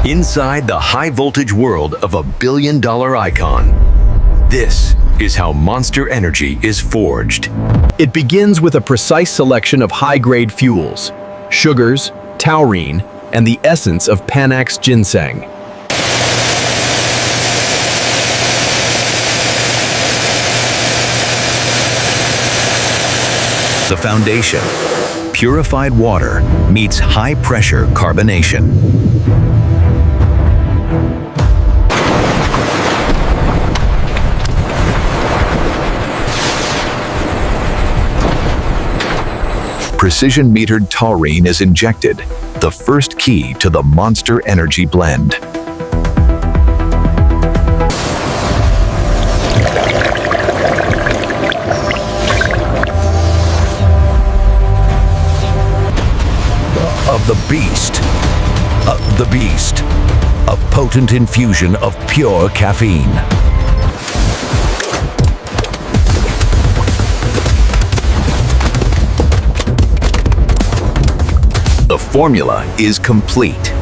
Inside the high-voltage world of a billion-dollar icon. This is how Monster Energy is forged. It begins with a precise selection of high-grade fuels, sugars, taurine, and the essence of Panax ginseng. The foundation, purified water meets high-pressure carbonation. Precision-metered taurine is injected, the first key to the Monster Energy blend. Of the beast, a potent infusion of pure caffeine. The formula is complete,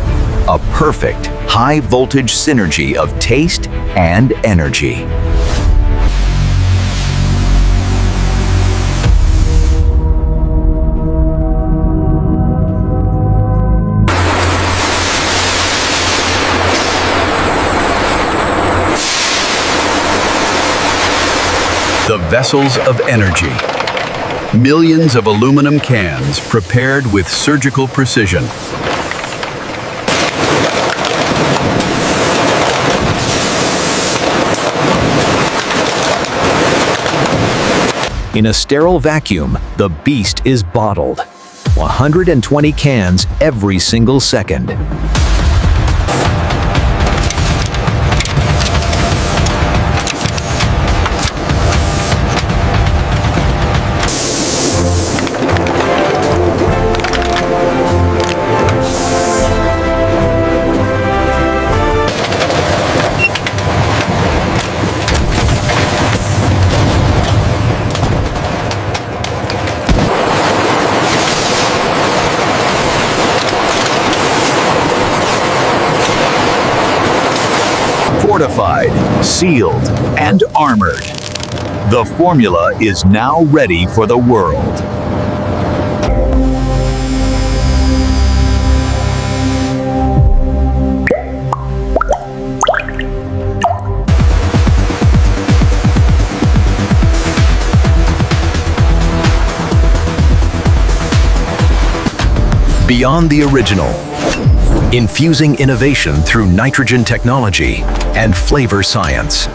a perfect high-voltage synergy of taste and energy. The vessels of energy. Millions of aluminum cans prepared with surgical precision. In a sterile vacuum, the beast is bottled. 120 cans every single second. Fortified, sealed, and armored. The formula is now ready for the world. Beyond the original. Infusing innovation through nitrogen technology and flavor science.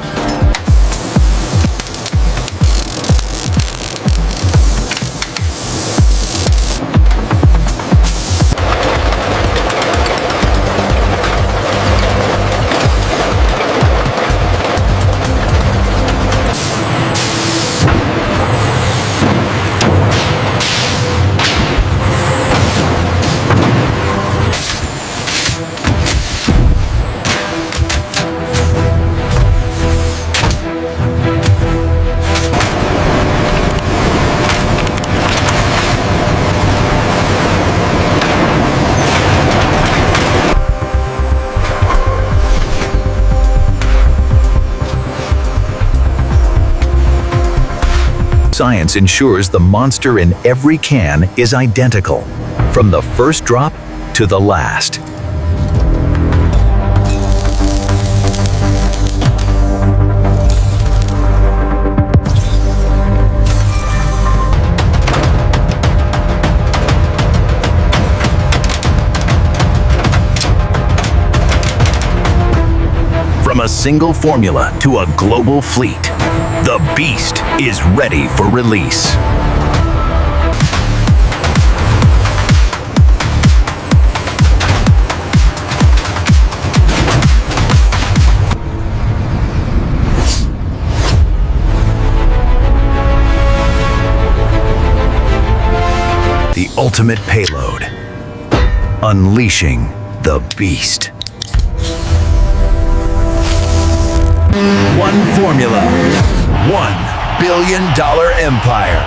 Science ensures the monster in every can is identical, from the first drop to the last. From a single formula to a global fleet, the beast is ready for release. The ultimate payload. Unleashing the beast. One formula. $1 billion empire.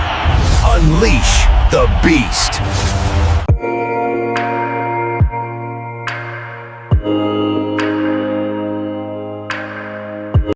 Unleash the beast.